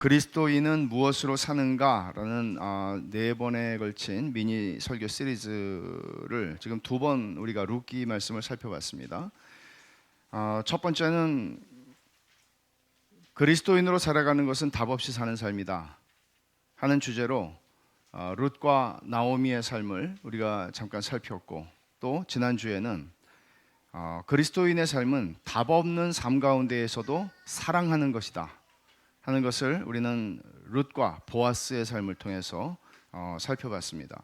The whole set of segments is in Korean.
그리스도인은 무엇으로 사는가라는 4번에 걸친 미니 설교 시리즈를 지금 2번 우리가 룻기 말씀을 살펴봤습니다. 첫 번째는 그리스도인으로 살아가는 것은 답 없이 사는 삶이다 하는 주제로 룻과 나오미의 삶을 우리가 잠깐 살폈고, 또 지난주에는 그리스도인의 삶은 답 없는 삶 가운데에서도 사랑하는 것이다 하는 것을 우리는 룻과 보아스의 삶을 통해서 살펴봤습니다.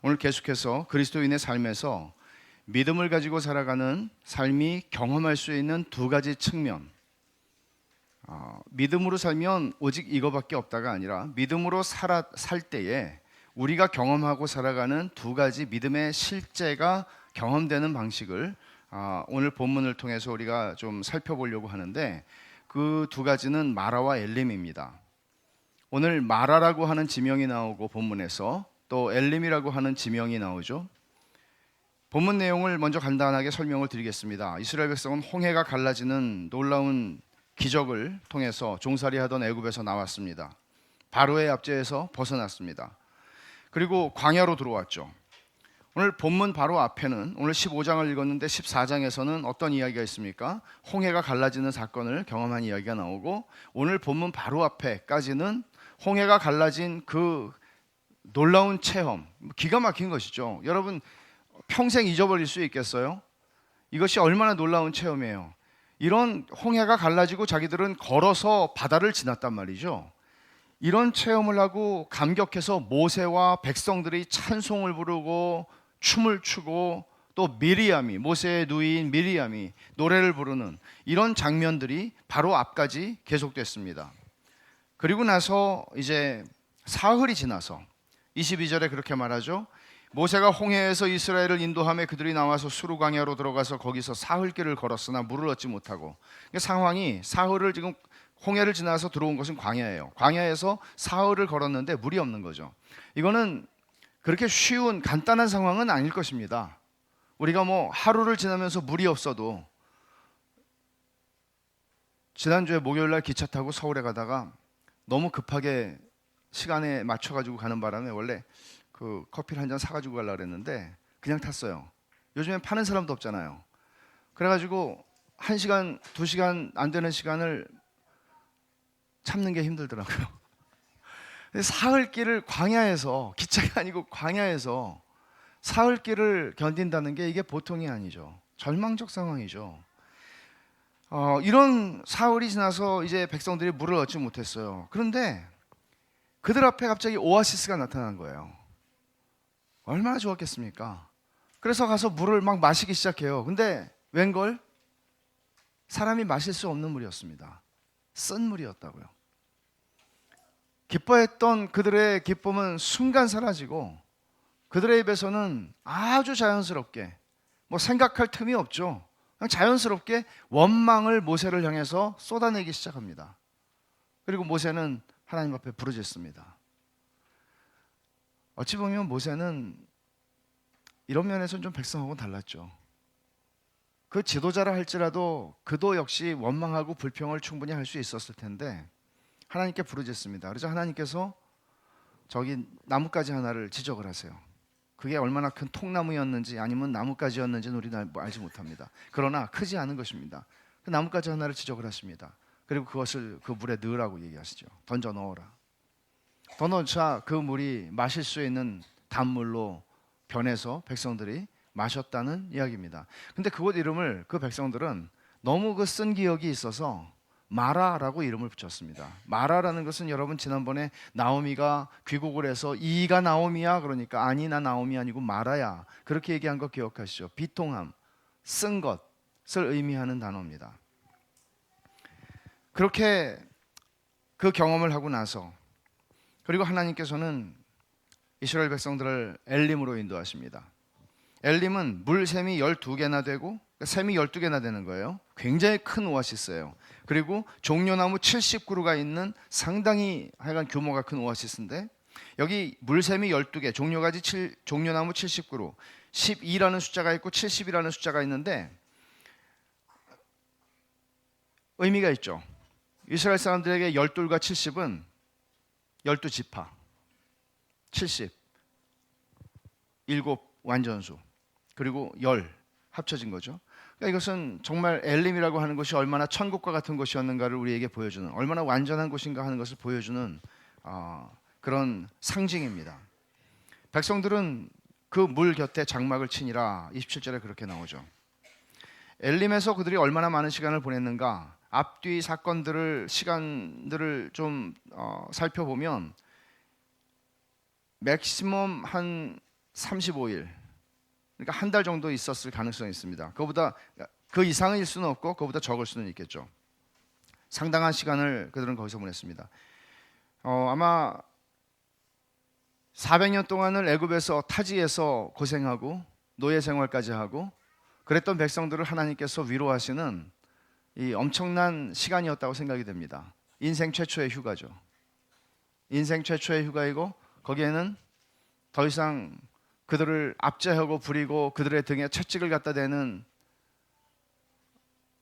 오늘 계속해서 그리스도인의 삶에서 믿음을 가지고 살아가는 삶이 경험할 수 있는 2가지 측면, 믿음으로 살면 오직 이거밖에 없다가 아니라 믿음으로 살 때에 우리가 경험하고 살아가는 2가지 믿음의 실제가 경험되는 방식을 오늘 본문을 통해서 우리가 좀 살펴보려고 하는데, 그 2가지는 마라와 엘림입니다. 오늘 마라라고 하는 지명이 나오고 본문에서 또 엘림이라고 하는 지명이 나오죠. 본문 내용을 먼저 간단하게 설명을 드리겠습니다. 이스라엘 백성은 홍해가 갈라지는 놀라운 기적을 통해서 종살이하던 애굽에서 나왔습니다. 바로의 압제에서 벗어났습니다. 그리고 광야로 들어왔죠. 오늘 본문 바로 앞에는 오늘 15장을 읽었는데 14장에서는 어떤 이야기가 있습니까? 홍해가 갈라지는 사건을 경험한 이야기가 나오고, 오늘 본문 바로 앞에까지는 홍해가 갈라진 그 놀라운 체험, 기가 막힌 것이죠. 여러분 평생 잊어버릴 수 있겠어요? 이것이 얼마나 놀라운 체험이에요. 이런 홍해가 갈라지고 자기들은 걸어서 바다를 지났단 말이죠. 이런 체험을 하고 감격해서 모세와 백성들이 찬송을 부르고 춤을 추고, 또 미리암이, 모세의 누이인 미리암이 노래를 부르는 이런 장면들이 바로 앞까지 계속됐습니다. 그리고 나서 이제 사흘이 지나서 22절에 그렇게 말하죠. 모세가 홍해에서 이스라엘을 인도하며 그들이 나와서 수르 광야로 들어가서 거기서 사흘길을 걸었으나 물을 얻지 못하고, 상황이 사흘을 지금 홍해를 지나서 들어온 것은 광야예요. 광야에서 사흘을 걸었는데 물이 없는 거죠. 이거는 그렇게 쉬운 간단한 상황은 아닐 것입니다. 우리가 하루를 지나면서 물이 없어도, 지난주에 목요일날 기차 타고 서울에 가다가 너무 급하게 시간에 맞춰가지고 가는 바람에 원래 그 커피를 한 잔 사가지고 가려고 그랬는데 그냥 탔어요. 요즘엔 파는 사람도 없잖아요. 그래가지고 1시간, 2시간 안 되는 시간을 참는 게 힘들더라고요. 사흘길을 광야에서, 기차가 아니고 광야에서 사흘길을 견딘다는 게 이게 보통이 아니죠. 절망적 상황이죠. 이런 사흘이 지나서 이제 백성들이 물을 얻지 못했어요. 그런데 그들 앞에 갑자기 오아시스가 나타난 거예요. 얼마나 좋았겠습니까? 그래서 가서 물을 막 마시기 시작해요. 근데 웬걸? 사람이 마실 수 없는 물이었습니다. 쓴 물이었다고요. 기뻐했던 그들의 기쁨은 순간 사라지고, 그들의 입에서는 아주 자연스럽게, 생각할 틈이 없죠. 그냥 자연스럽게 원망을 모세를 향해서 쏟아내기 시작합니다. 그리고 모세는 하나님 앞에 부르짖습니다. 어찌 보면 모세는 이런 면에서는 좀 백성하고는 달랐죠. 그 지도자라 할지라도 그도 역시 원망하고 불평을 충분히 할 수 있었을 텐데 하나님께 부르짖습니다. 그래서 하나님께서 저기 나뭇가지 하나를 지적을 하세요. 그게 얼마나 큰 통나무였는지 아니면 나뭇가지였는지는 우리는 알지 못합니다. 그러나 크지 않은 것입니다. 그 나뭇가지 하나를 지적을 하십니다. 그리고 그것을 그 물에 넣으라고 얘기하시죠. 던져 넣어라. 더 넣자 그 물이 마실 수 있는 단물로 변해서 백성들이 마셨다는 이야기입니다. 근데 그곳 이름을 그 백성들은 너무 그 쓴 기억이 있어서 마라라고 이름을 붙였습니다. 마라라는 것은 여러분 지난번에 나오미가 귀국을 해서 이가 나오미야 그러니까 아니 나 나오미 아니고 마라야 그렇게 얘기한 거 기억하시죠? 비통함, 쓴 것을 의미하는 단어입니다. 그렇게 그 경험을 하고 나서, 그리고 하나님께서는 이스라엘 백성들을 엘림으로 인도하십니다. 엘림은 물샘이 12개나 되고 샘이 12개나 되는 거예요. 굉장히 큰 오아시스예요. 그리고 종려나무 70그루가 있는 상당히 하여간 규모가 큰 오아시스인데, 여기 물샘이 12개, 종려나무 70그루, 12라는 숫자가 있고 70이라는 숫자가 있는데 의미가 있죠. 이스라엘 사람들에게 12과 70은 12지파 70 7 완전수 그리고 10 합쳐진 거죠. 그러니까 이것은 정말 엘림이라고 하는 곳이 얼마나 천국과 같은 곳이었는가를 우리에게 보여주는, 얼마나 완전한 곳인가 하는 것을 보여주는 그런 상징입니다. 백성들은 그 물 곁에 장막을 치니라. 27절에 그렇게 나오죠. 엘림에서 그들이 얼마나 많은 시간을 보냈는가, 앞뒤 시간들을 좀 살펴보면 맥시멈 한 35일, 그러니까 한 달 정도 있었을 가능성이 있습니다. 그 이상일 수는 없고 그보다 적을 수는 있겠죠. 상당한 시간을 그들은 거기서 보냈습니다. 아마 400년 동안을 애굽에서 타지에서 고생하고 노예 생활까지 하고 그랬던 백성들을 하나님께서 위로하시는 이 엄청난 시간이었다고 생각이 됩니다. 인생 최초의 휴가죠. 인생 최초의 휴가이고 거기에는 더 이상 그들을 압제하고 부리고 그들의 등에 채찍을 갖다 대는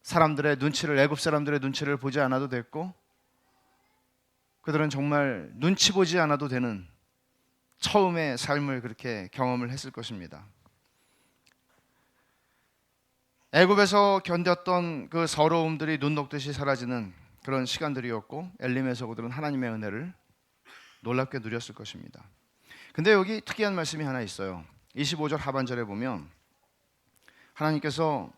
사람들의 눈치를, 애굽 사람들의 눈치를 보지 않아도 됐고, 그들은 정말 눈치 보지 않아도 되는 처음의 삶을 그렇게 경험을 했을 것입니다. 애굽에서 견뎠던 그 서러움들이 눈 녹듯이 사라지는 그런 시간들이었고, 엘림에서 그들은 하나님의 은혜를 놀랍게 누렸을 것입니다. 근데 여기 특이한 말씀이 하나 있어요. 25절 하반절에 보면 하나님께서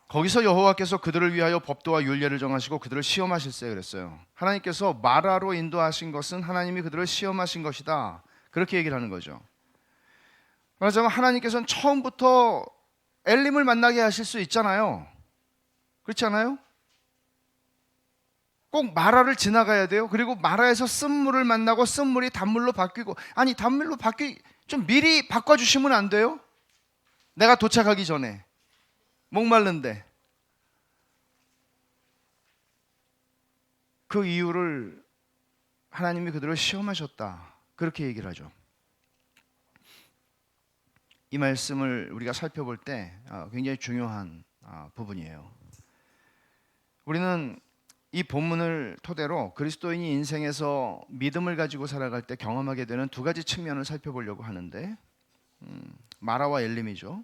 거기서 여호와께서 그들을 위하여 법도와 율례를 정하시고 그들을 시험하실세 그랬어요. 하나님께서 마라로 인도하신 것은 하나님이 그들을 시험하신 것이다, 그렇게 얘기를 하는 거죠. 말하자면 하나님께서는 처음부터 엘림을 만나게 하실 수 있잖아요. 그렇지 않아요? 꼭 마라를 지나가야 돼요. 그리고 마라에서 쓴물을 만나고 쓴물이 단물로 바뀌고, 아니 단물로 좀 미리 바꿔주시면 안 돼요? 내가 도착하기 전에 목말른데. 그 이유를 하나님이 그들을 시험하셨다, 그렇게 얘기를 하죠. 이 말씀을 우리가 살펴볼 때 굉장히 중요한 부분이에요. 우리는 이 본문을 토대로 그리스도인이 인생에서 믿음을 가지고 살아갈 때 경험하게 되는 두 가지 측면을 살펴보려고 하는데, 마라와 엘림이죠.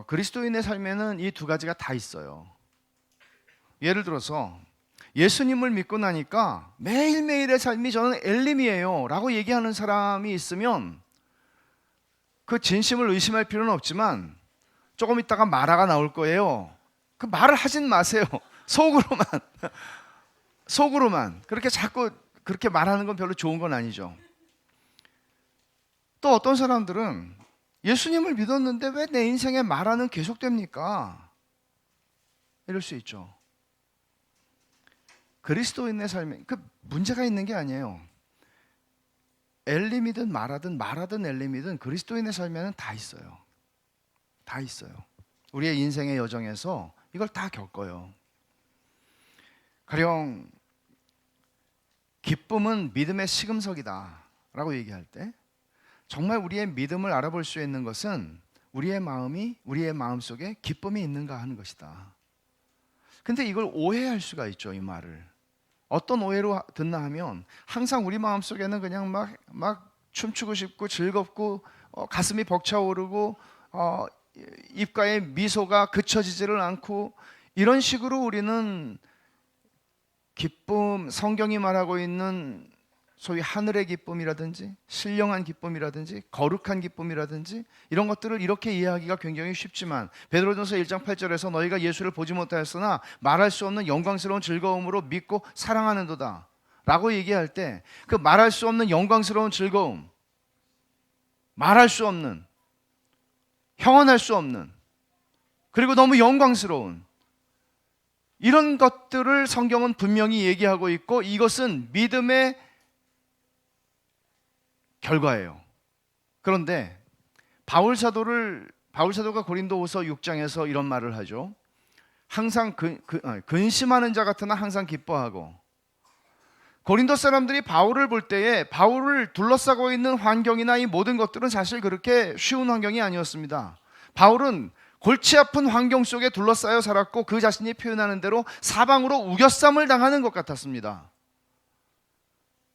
그리스도인의 삶에는 이 두 가지가 다 있어요. 예를 들어서 예수님을 믿고 나니까 매일매일의 삶이 저는 엘림이에요 라고 얘기하는 사람이 있으면 그 진심을 의심할 필요는 없지만 조금 있다가 마라가 나올 거예요. 그 말을 하진 마세요. 속으로만 그렇게 자꾸 그렇게 말하는 건 별로 좋은 건 아니죠. 또 어떤 사람들은 예수님을 믿었는데 왜 내 인생에 마라는 계속됩니까? 이럴 수 있죠. 그리스도인의 삶에 그 문제가 있는 게 아니에요. 엘림이든 마라든 엘림이든 그리스도인의 삶에는 다 있어요. 다 있어요. 우리의 인생의 여정에서 이걸 다 겪어요. 가령 기쁨은 믿음의 시금석이다 라고 얘기할 때 정말 우리의 믿음을 알아볼 수 있는 것은 우리의 마음 속에 기쁨이 있는가 하는 것이다. 근데 이걸 오해할 수가 있죠. 이 말을 어떤 오해로 듣나 하면 항상 우리 마음 속에는 그냥 막 춤추고 싶고 즐겁고 가슴이 벅차오르고 입가에 미소가 그쳐지지를 않고, 이런 식으로 우리는 기쁨, 성경이 말하고 있는 소위 하늘의 기쁨이라든지 신령한 기쁨이라든지 거룩한 기쁨이라든지 이런 것들을 이렇게 이해하기가 굉장히 쉽지만, 베드로전서 1장 8절에서 너희가 예수를 보지 못하였으나 말할 수 없는 영광스러운 즐거움으로 믿고 사랑하는도다 라고 얘기할 때, 그 말할 수 없는 영광스러운 즐거움, 말할 수 없는, 형언할 수 없는, 그리고 너무 영광스러운 이런 것들을 성경은 분명히 얘기하고 있고, 이것은 믿음의 결과예요. 그런데 바울 사도가 고린도후서 6장에서 이런 말을 하죠. 항상 근심하는 자 같으나 항상 기뻐하고. 고린도 사람들이 바울을 볼 때에 바울을 둘러싸고 있는 환경이나 이 모든 것들은 사실 그렇게 쉬운 환경이 아니었습니다. 바울은 골치 아픈 환경 속에 둘러싸여 살았고 그 자신이 표현하는 대로 사방으로 우겨쌈을 당하는 것 같았습니다.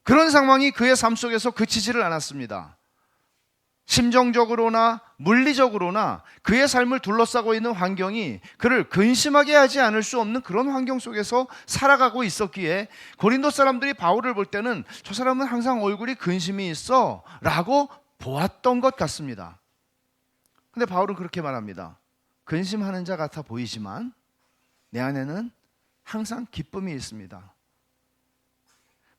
그런 상황이 그의 삶 속에서 그치지를 않았습니다. 심정적으로나 물리적으로나 그의 삶을 둘러싸고 있는 환경이 그를 근심하게 하지 않을 수 없는 그런 환경 속에서 살아가고 있었기에 고린도 사람들이 바울을 볼 때는 저 사람은 항상 얼굴이 근심이 있어 라고 보았던 것 같습니다. 근데 바울은 그렇게 말합니다. 근심하는 자 같아 보이지만 내 안에는 항상 기쁨이 있습니다.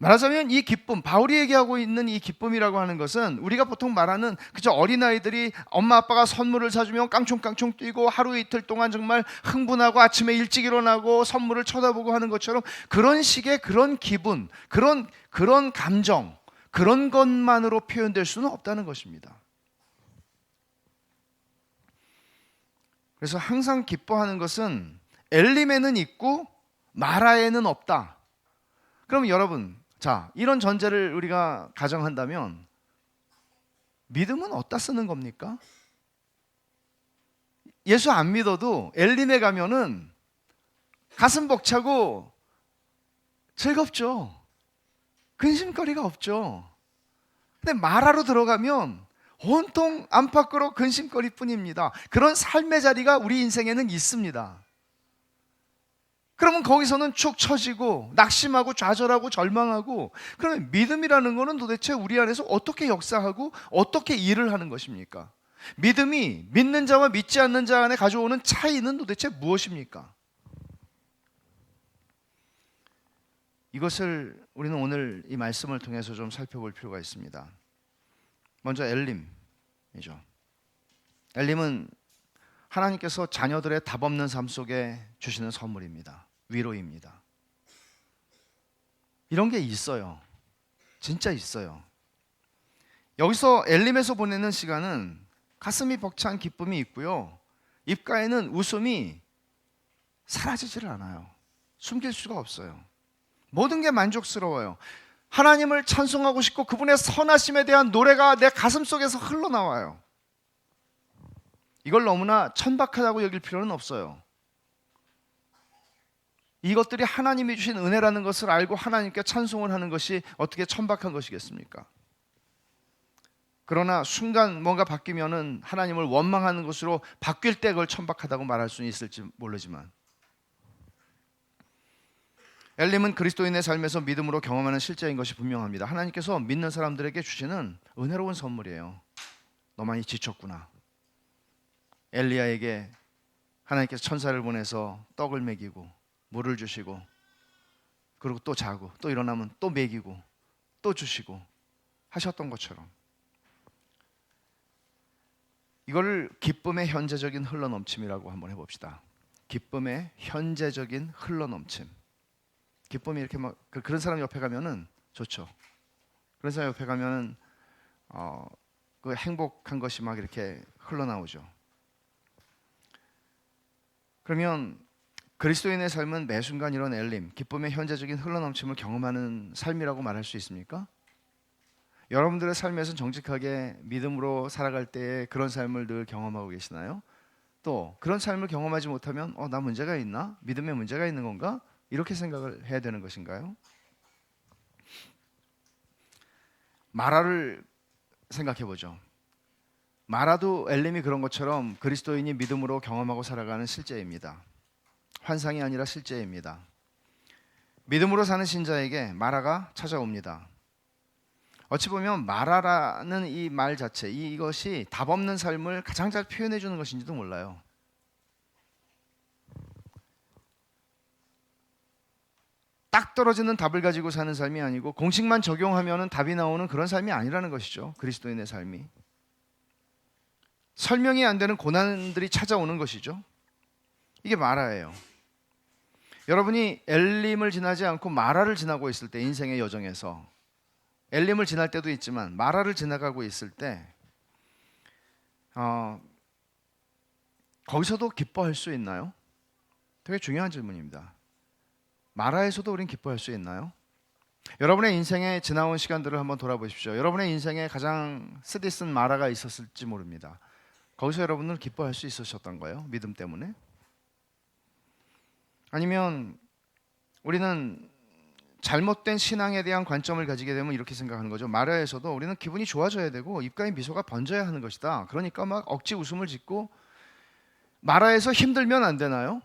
말하자면 이 기쁨, 바울이 얘기하고 있는 이 기쁨이라고 하는 것은 우리가 보통 말하는 그저 어린아이들이 엄마 아빠가 선물을 사주면 깡총깡총 뛰고 하루 이틀 동안 정말 흥분하고 아침에 일찍 일어나고 선물을 쳐다보고 하는 것처럼 그런 식의 그런 기분, 그런 감정, 그런 것만으로 표현될 수는 없다는 것입니다. 그래서 항상 기뻐하는 것은 엘림에는 있고 마라에는 없다. 그럼 여러분, 자, 이런 전제를 우리가 가정한다면 믿음은 어디다 쓰는 겁니까? 예수 안 믿어도 엘림에 가면은 가슴 벅차고 즐겁죠. 근심거리가 없죠. 근데 마라로 들어가면 온통 안팎으로 근심거리 뿐입니다. 그런 삶의 자리가 우리 인생에는 있습니다. 그러면 거기서는 축 처지고 낙심하고 좌절하고 절망하고, 그러면 믿음이라는 것은 도대체 우리 안에서 어떻게 역사하고 어떻게 일을 하는 것입니까? 믿음이 믿는 자와 믿지 않는 자 안에 가져오는 차이는 도대체 무엇입니까? 이것을 우리는 오늘 이 말씀을 통해서 좀 살펴볼 필요가 있습니다. 먼저 엘림이죠. 엘림은 하나님께서 자녀들의 답 없는 삶 속에 주시는 선물입니다. 위로입니다. 이런 게 있어요. 진짜 있어요. 여기서 엘림에서 보내는 시간은 가슴이 벅찬 기쁨이 있고요, 입가에는 웃음이 사라지지를 않아요. 숨길 수가 없어요. 모든 게 만족스러워요. 하나님을 찬송하고 싶고 그분의 선하심에 대한 노래가 내 가슴 속에서 흘러나와요. 이걸 너무나 천박하다고 여길 필요는 없어요. 이것들이 하나님이 주신 은혜라는 것을 알고 하나님께 찬송을 하는 것이 어떻게 천박한 것이겠습니까? 그러나 순간 뭔가 바뀌면은 하나님을 원망하는 것으로 바뀔 때 그걸 천박하다고 말할 수는 있을지 모르지만, 엘림은 그리스도인의 삶에서 믿음으로 경험하는 실제인 것이 분명합니다. 하나님께서 믿는 사람들에게 주시는 은혜로운 선물이에요. 너 많이 지쳤구나. 엘리야에게 하나님께서 천사를 보내서 떡을 먹이고 물을 주시고, 그리고 또 자고 또 일어나면 또 먹이고 또 주시고 하셨던 것처럼, 이걸 기쁨의 현재적인 흘러넘침이라고 한번 해봅시다. 기쁨의 현재적인 흘러넘침. 기쁨이 이렇게 막 그런 사람 옆에 가면은 좋죠. 그런 사람 옆에 가면은 그 행복한 것이 막 이렇게 흘러나오죠. 그러면 그리스도인의 삶은 매 순간 이런 엘림, 기쁨의 현재적인 흘러넘침을 경험하는 삶이라고 말할 수 있습니까? 여러분들의 삶에서는 정직하게 믿음으로 살아갈 때 그런 삶을 늘 경험하고 계시나요? 또 그런 삶을 경험하지 못하면 나 문제가 있나? 믿음에 문제가 있는 건가? 이렇게 생각을 해야 되는 것인가요? 마라를 생각해 보죠. 마라도 엘림이 그런 것처럼 그리스도인이 믿음으로 경험하고 살아가는 실제입니다. 환상이 아니라 실제입니다. 믿음으로 사는 신자에게 마라가 찾아옵니다. 어찌 보면 마라라는 이 말 자체, 이것이 답 없는 삶을 가장 잘 표현해 주는 것인지도 몰라요. 딱 떨어지는 답을 가지고 사는 삶이 아니고 공식만 적용하면 답이 나오는 그런 삶이 아니라는 것이죠. 그리스도인의 삶이 설명이 안 되는 고난들이 찾아오는 것이죠. 이게 마라예요. 여러분이 엘림을 지나지 않고 마라를 지나고 있을 때, 인생의 여정에서 엘림을 지날 때도 있지만 마라를 지나가고 있을 때 거기서도 기뻐할 수 있나요? 되게 중요한 질문입니다. 마라에서도 우린 기뻐할 수 있나요? 여러분의 인생에 지나온 시간들을 한번 돌아보십시오. 여러분의 인생에 가장 쓰디쓴 마라가 있었을지 모릅니다. 거기서 여러분은 기뻐할 수 있으셨던 거예요? 믿음 때문에? 아니면 우리는 잘못된 신앙에 대한 관점을 가지게 되면 이렇게 생각하는 거죠. 마라에서도 우리는 기분이 좋아져야 되고 입가에 미소가 번져야 하는 것이다. 그러니까 막 억지 웃음을 짓고, 마라에서 힘들면 안 되나요?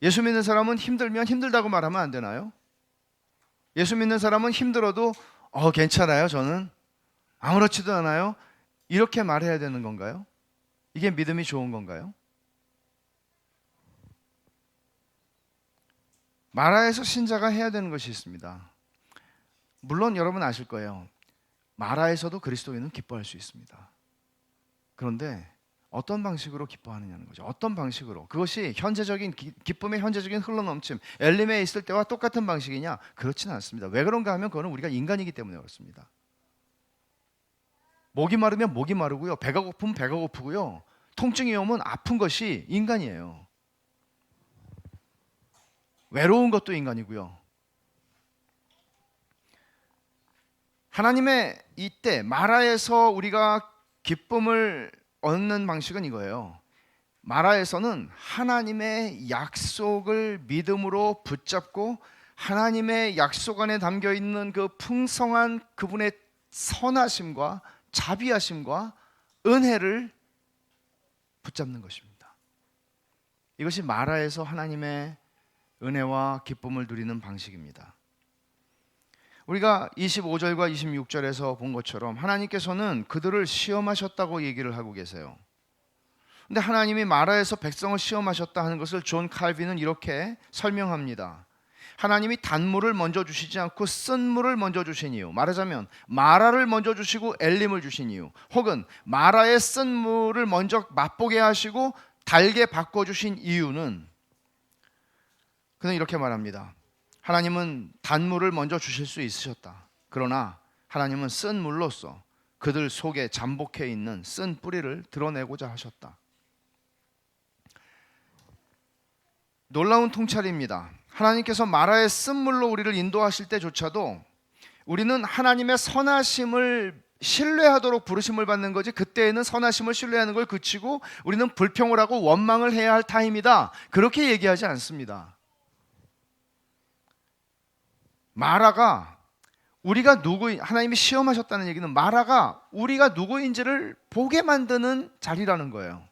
예수 믿는 사람은 힘들면 힘들다고 말하면 안 되나요? 예수 믿는 사람은 힘들어도 괜찮아요, 저는 아무렇지도 않아요, 이렇게 말해야 되는 건가요? 이게 믿음이 좋은 건가요? 마라에서 신자가 해야 되는 것이 있습니다. 물론 여러분 아실 거예요. 마라에서도 그리스도인은 기뻐할 수 있습니다. 그런데 어떤 방식으로 기뻐하느냐는 거죠. 어떤 방식으로. 그것이 현재적인 기쁨의 현재적인 흘러넘침, 엘림에 있을 때와 똑같은 방식이냐? 그렇지는 않습니다. 왜 그런가 하면 그거는 우리가 인간이기 때문에 그렇습니다. 목이 마르면 목이 마르고요, 배가 고프면 배가 고프고요, 통증이 오면 아픈 것이 인간이에요. 외로운 것도 인간이고요. 하나님의 이때 마라에서 우리가 기쁨을 얻는 방식은 이거예요. 마라에서는 하나님의 약속을 믿음으로 붙잡고 하나님의 약속 안에 담겨 있는 그 풍성한 그분의 선하심과 자비하심과 은혜를 붙잡는 것입니다. 이것이 마라에서 하나님의 은혜와 기쁨을 누리는 방식입니다. 우리가 25절과 26절에서 본 것처럼 하나님께서는 그들을 시험하셨다고 얘기를 하고 계세요. 근데 하나님이 마라에서 백성을 시험하셨다 하는 것을 존 칼빈은 이렇게 설명합니다. 하나님이 단물을 먼저 주시지 않고 쓴 물을 먼저 주신 이유, 말하자면 마라를 먼저 주시고 엘림을 주신 이유, 혹은 마라의 쓴 물을 먼저 맛보게 하시고 달게 바꿔주신 이유는, 그는 이렇게 말합니다. 하나님은 단물을 먼저 주실 수 있으셨다. 그러나 하나님은 쓴 물로서 그들 속에 잠복해 있는 쓴 뿌리를 드러내고자 하셨다. 놀라운 통찰입니다. 하나님께서 마라의 쓴 물로 우리를 인도하실 때조차도 우리는 하나님의 선하심을 신뢰하도록 부르심을 받는 거지, 그때에는 선하심을 신뢰하는 걸 그치고 우리는 불평을 하고 원망을 해야 할 타임이다, 그렇게 얘기하지 않습니다. 마라가 우리가 하나님이 시험하셨다는 얘기는 마라가 우리가 누구인지를 보게 만드는 자리라는 거예요.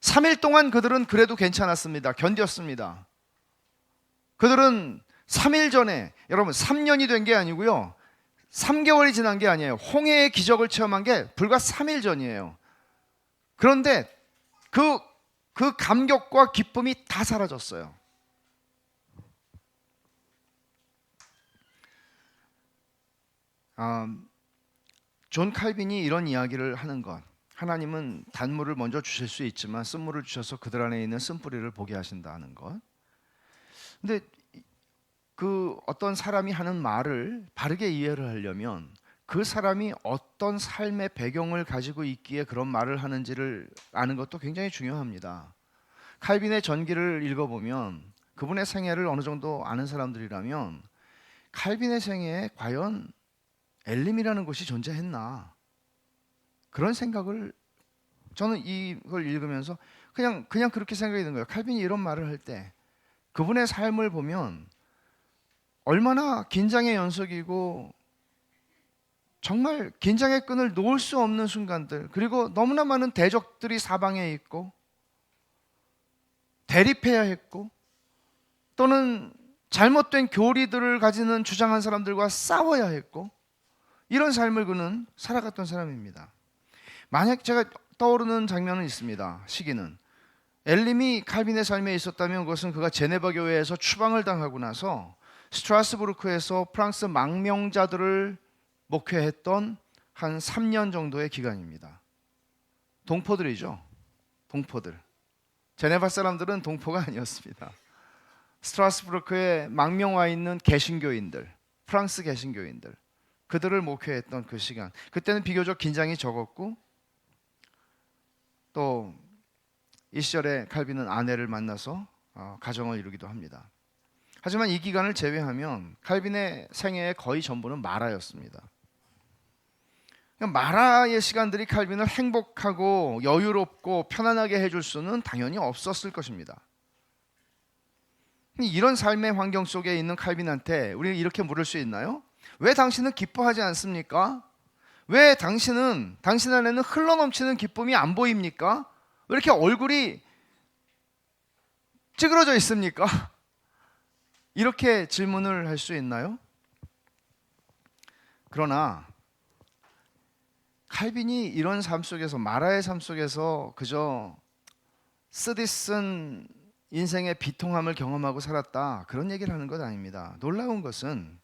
3일 동안 그들은 그래도 괜찮았습니다. 견뎠습니다. 그들은 3일 전에, 여러분 3년이 된 게 아니고요, 3개월이 지난 게 아니에요. 홍해의 기적을 체험한 게 불과 3일 전이에요. 그런데 그 감격과 기쁨이 다 사라졌어요. 존 칼빈이 이런 이야기를 하는 것, 하나님은 단물을 먼저 주실 수 있지만 쓴물을 주셔서 그들 안에 있는 쓴뿌리를 보게 하신다는 것. 근데 그 어떤 사람이 하는 말을 바르게 이해를 하려면 그 사람이 어떤 삶의 배경을 가지고 있기에 그런 말을 하는지를 아는 것도 굉장히 중요합니다. 칼빈의 전기를 읽어보면 그분의 생애를 어느 정도 아는 사람들이라면 칼빈의 생애에 과연 엘림이라는 곳이 존재했나, 그런 생각을, 저는 이걸 읽으면서 그냥 그렇게 생각이 드는 거예요. 칼빈이 이런 말을 할 때 그분의 삶을 보면 얼마나 긴장의 연속이고 정말 긴장의 끈을 놓을 수 없는 순간들, 그리고 너무나 많은 대적들이 사방에 있고 대립해야 했고 또는 잘못된 교리들을 가지는 주장한 사람들과 싸워야 했고, 이런 삶을 그는 살아갔던 사람입니다. 만약 제가 떠오르는 장면은 있습니다. 시기는 엘림이 칼빈의 삶에 있었다면 그것은 그가 제네바 교회에서 추방을 당하고 나서 스트라스부르크에서 프랑스 망명자들을 목회했던 한 3년 정도의 기간입니다. 동포들이죠. 동포들. 제네바 사람들은 동포가 아니었습니다. 스트라스부르크에 망명 와 있는 개신교인들, 프랑스 개신교인들, 그들을 목회했던 그 시간, 그때는 비교적 긴장이 적었고 또 이 시절에 칼빈은 아내를 만나서 가정을 이루기도 합니다. 하지만 이 기간을 제외하면 칼빈의 생애의 거의 전부는 마라였습니다. 마라의 시간들이 칼빈을 행복하고 여유롭고 편안하게 해줄 수는 당연히 없었을 것입니다. 이런 삶의 환경 속에 있는 칼빈한테 우리는 이렇게 물을 수 있나요? 왜 당신은 기뻐하지 않습니까? 왜 당신 안에는 흘러넘치는 기쁨이 안 보입니까? 왜 이렇게 얼굴이 찌그러져 있습니까? 이렇게 질문을 할 수 있나요? 그러나 칼빈이 이런 삶 속에서, 마라의 삶 속에서 그저 쓰디쓴 인생의 비통함을 경험하고 살았다, 그런 얘기를 하는 것 아닙니다. 놀라운 것은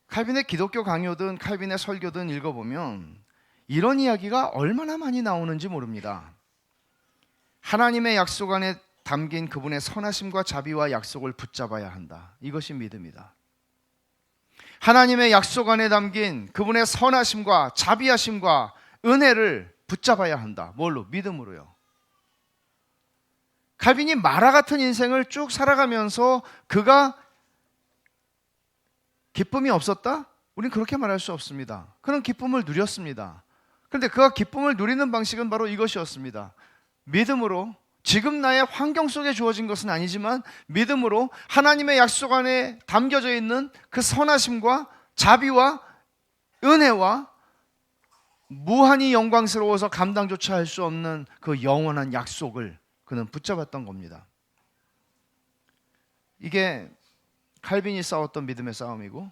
칼빈의 기독교 강요든 칼빈의 설교든 읽어보면 이런 이야기가 얼마나 많이 나오는지 모릅니다. 하나님의 약속 안에 담긴 그분의 선하심과 자비와 약속을 붙잡아야 한다. 이것이 믿음이다. 하나님의 약속 안에 담긴 그분의 선하심과 자비하심과 은혜를 붙잡아야 한다. 뭘로? 믿음으로요. 칼빈이 마라 같은 인생을 쭉 살아가면서 그가 기쁨이 없었다? 우린 그렇게 말할 수 없습니다. 그는 기쁨을 누렸습니다. 그런데 그가 기쁨을 누리는 방식은 바로 이것이었습니다. 믿음으로, 지금 나의 환경 속에 주어진 것은 아니지만 믿음으로 하나님의 약속 안에 담겨져 있는 그 선하심과 자비와 은혜와 무한히 영광스러워서 감당조차 할 수 없는 그 영원한 약속을 그는 붙잡았던 겁니다. 이게 칼빈이 싸웠던 믿음의 싸움이고,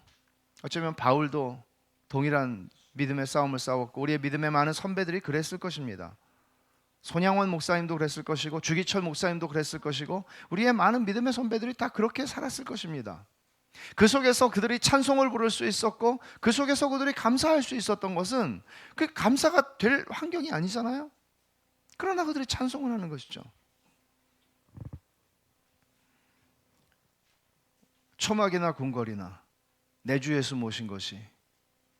어쩌면 바울도 동일한 믿음의 싸움을 싸웠고, 우리의 믿음의 많은 선배들이 그랬을 것입니다. 손양원 목사님도 그랬을 것이고, 주기철 목사님도 그랬을 것이고, 우리의 많은 믿음의 선배들이 다 그렇게 살았을 것입니다. 그 속에서 그들이 찬송을 부를 수 있었고, 그 속에서 그들이 감사할 수 있었던 것은 그 감사가 될 환경이 아니잖아요. 그러나 그들이 찬송을 하는 것이죠. 초막이나 궁궐이나 내 주 예수 모신 것이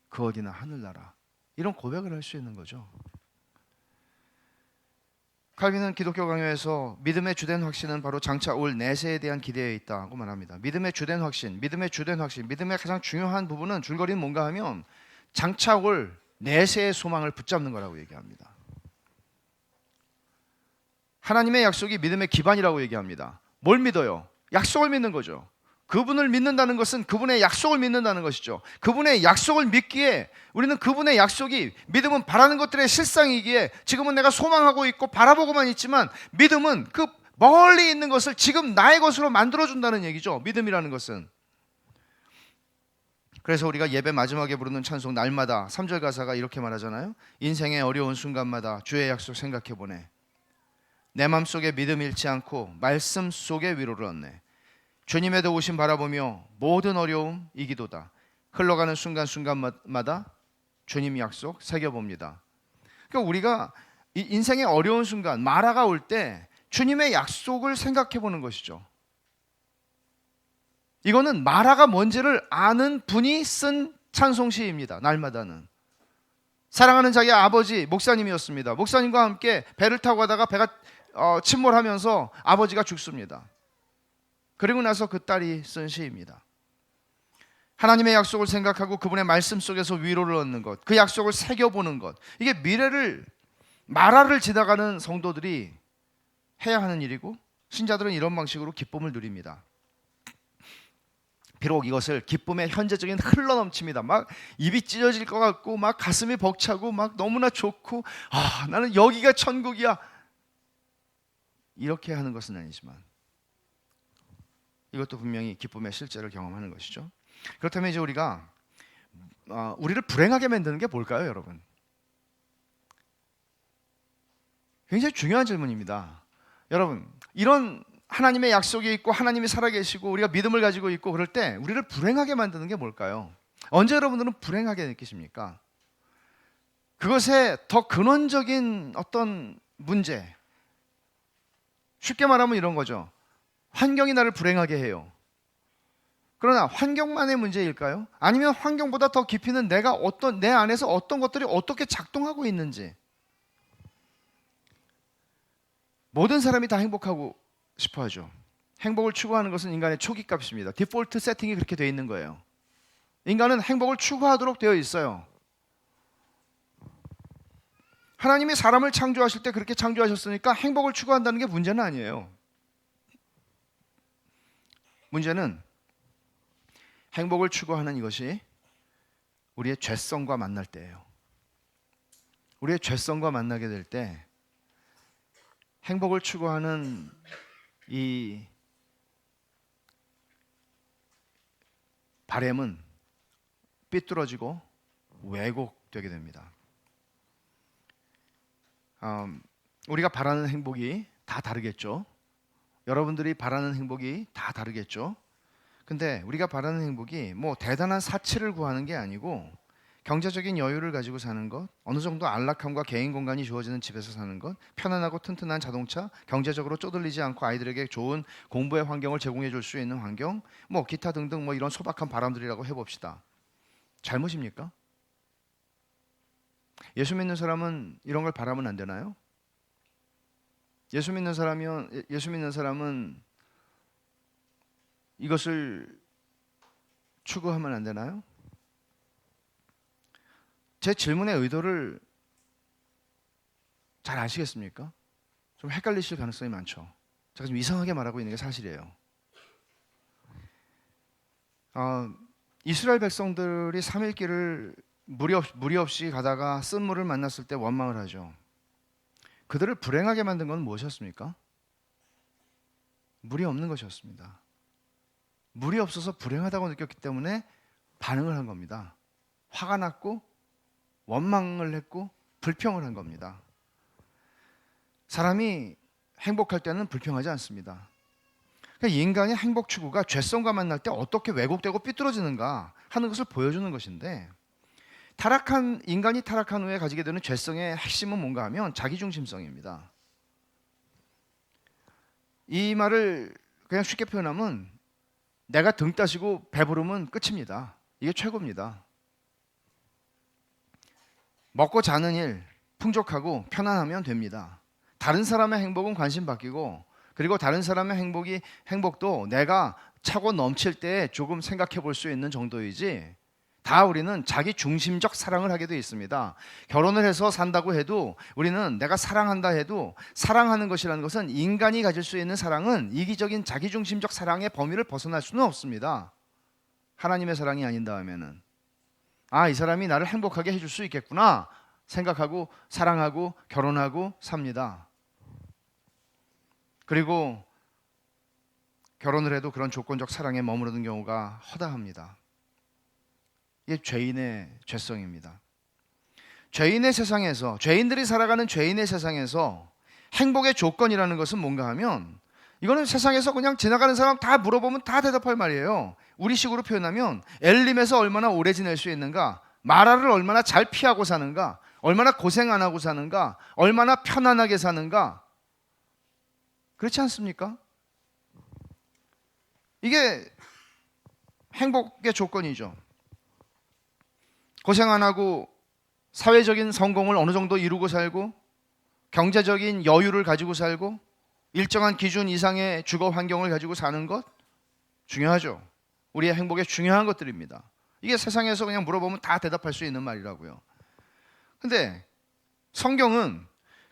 그 어디나 하늘나라, 이런 고백을 할 수 있는 거죠. 칼빈은 기독교 강요에서 믿음의 주된 확신은 바로 장차 올 내세에 대한 기대에 있다고 말합니다. 믿음의 주된 확신, 믿음의 가장 중요한 부분은, 줄거리는 뭔가 하면 장차 올 내세의 소망을 붙잡는 거라고 얘기합니다. 하나님의 약속이 믿음의 기반이라고 얘기합니다. 뭘 믿어요? 약속을 믿는 거죠. 그분을 믿는다는 것은 그분의 약속을 믿는다는 것이죠. 그분의 약속을 믿기에 우리는 그분의 약속이, 믿음은 바라는 것들의 실상이기에 지금은 내가 소망하고 있고 바라보고만 있지만, 믿음은 그 멀리 있는 것을 지금 나의 것으로 만들어준다는 얘기죠. 믿음이라는 것은. 그래서 우리가 예배 마지막에 부르는 찬송 날마다 3절 가사가 이렇게 말하잖아요. 인생의 어려운 순간마다 주의 약속 생각해보네. 내 맘속에 믿음 잃지 않고 말씀 속에 위로를 얻네. 주님의 도우심 바라보며 모든 어려움 이기도다. 흘러가는 순간순간마다 주님 약속 새겨봅니다. 그러니까 우리가 이 인생의 어려운 순간, 마라가 올 때 주님의 약속을 생각해 보는 것이죠. 이거는 마라가 뭔지를 아는 분이 쓴 찬송시입니다. 날마다는. 사랑하는 자기 아버지 목사님이었습니다. 목사님과 함께 배를 타고 가다가 배가 침몰하면서 아버지가 죽습니다. 그리고 나서 그 딸이 쓴 시입니다. 하나님의 약속을 생각하고 그분의 말씀 속에서 위로를 얻는 것, 그 약속을 새겨보는 것, 이게 미래를, 마라를 지나가는 성도들이 해야 하는 일이고, 신자들은 이런 방식으로 기쁨을 누립니다. 비록 이것을 기쁨의 현재적인 흘러넘칩니다. 막 입이 찢어질 것 같고, 막 가슴이 벅차고, 막 너무나 좋고, 나는 여기가 천국이야, 이렇게 하는 것은 아니지만 이것도 분명히 기쁨의 실제를 경험하는 것이죠. 그렇다면 이제 우리가 우리를 불행하게 만드는 게 뭘까요, 여러분? 굉장히 중요한 질문입니다. 여러분, 이런 하나님의 약속이 있고 하나님이 살아계시고 우리가 믿음을 가지고 있고 그럴 때 우리를 불행하게 만드는 게 뭘까요? 언제 여러분들은 불행하게 느끼십니까? 그것의 더 근원적인 어떤 문제, 쉽게 말하면 이런 거죠. 환경이 나를 불행하게 해요. 그러나 환경만의 문제일까요? 아니면 환경보다 더 깊이는 내가 내 안에서 어떤 것들이 어떻게 작동하고 있는지. 모든 사람이 다 행복하고 싶어 하죠. 행복을 추구하는 것은 인간의 초기값입니다. 디폴트 세팅이 그렇게 되어 있는 거예요. 인간은 행복을 추구하도록 되어 있어요. 하나님이 사람을 창조하실 때 그렇게 창조하셨으니까 행복을 추구한다는 게 문제는 아니에요. 문제는 행복을 추구하는 이것이 우리의 죄성과 만날 때예요. 우리의 죄성과 만나게 될 때 행복을 추구하는 이 바램은 삐뚤어지고 왜곡되게 됩니다. 우리가 바라는 행복이 다 다르겠죠. 여러분들이 바라는 행복이 다 다르겠죠. 근데 우리가 바라는 행복이 뭐 대단한 사치를 구하는 게 아니고 경제적인 여유를 가지고 사는 것, 어느 정도 안락함과 개인 공간이 주어지는 집에서 사는 것, 편안하고 튼튼한 자동차, 경제적으로 쪼들리지 않고 아이들에게 좋은 공부의 환경을 제공해 줄 수 있는 환경, 뭐 기타 등등 뭐 이런 소박한 바람들이라고 해봅시다. 잘못입니까? 예수 믿는 사람은 이런 걸 바라면 안 되나요? 예수 믿는 사람은 이것을 추구하면 안 되나요? 제 질문의 의도를 잘 아시겠습니까? 좀 헷갈리실 가능성이 많죠. 제가 좀 이상하게 말하고 있는 게 사실이에요. 이스라엘 백성들이 3일길을 무리 없이 가다가 쓴 물을 만났을 때 원망을 하죠. 그들을 불행하게 만든 건 무엇이었습니까? 물이 없는 것이었습니다. 물이 없어서 불행하다고 느꼈기 때문에 반응을 한 겁니다. 화가 났고 원망을 했고 불평을 한 겁니다. 사람이 행복할 때는 불평하지 않습니다. 그러니까 인간의 행복 추구가 죄성과 만날 때 어떻게 왜곡되고 삐뚤어지는가 하는 것을 보여주는 것인데, 인간이 타락한 후에 가지게 되는 죄성의 핵심은 뭔가 하면 자기중심성입니다. 이 말을 그냥 쉽게 표현하면 내가 등 따시고 배부르면 끝입니다. 이게 최고입니다. 먹고 자는 일, 풍족하고 편안하면 됩니다. 다른 사람의 행복은 관심 바뀌고, 그리고 다른 사람의 행복도 내가 차고 넘칠 때 조금 생각해 볼 수 있는 정도이지, 다 우리는 자기 중심적 사랑을 하게 되어 있습니다. 결혼을 해서 산다고 해도 우리는 내가 사랑한다 해도 사랑하는 것이라는 것은, 인간이 가질 수 있는 사랑은 이기적인 자기 중심적 사랑의 범위를 벗어날 수는 없습니다. 하나님의 사랑이 아닌다면은 이 사람이 나를 행복하게 해줄 수 있겠구나 생각하고 사랑하고 결혼하고 삽니다. 그리고 결혼을 해도 그런 조건적 사랑에 머무르는 경우가 허다합니다. 이게 죄인의 죄성입니다. 죄인들이 살아가는 죄인의 세상에서 행복의 조건이라는 것은 뭔가 하면, 이거는 세상에서 그냥 지나가는 사람 다 물어보면 다 대답할 말이에요. 우리식으로 표현하면 엘림에서 얼마나 오래 지낼 수 있는가, 마라를 얼마나 잘 피하고 사는가, 얼마나 고생 안 하고 사는가, 얼마나 편안하게 사는가. 그렇지 않습니까? 이게 행복의 조건이죠. 고생 안 하고 사회적인 성공을 어느 정도 이루고 살고, 경제적인 여유를 가지고 살고, 일정한 기준 이상의 주거 환경을 가지고 사는 것 중요하죠. 우리의 행복에 중요한 것들입니다. 이게 세상에서 그냥 물어보면 다 대답할 수 있는 말이라고요. 근데 성경은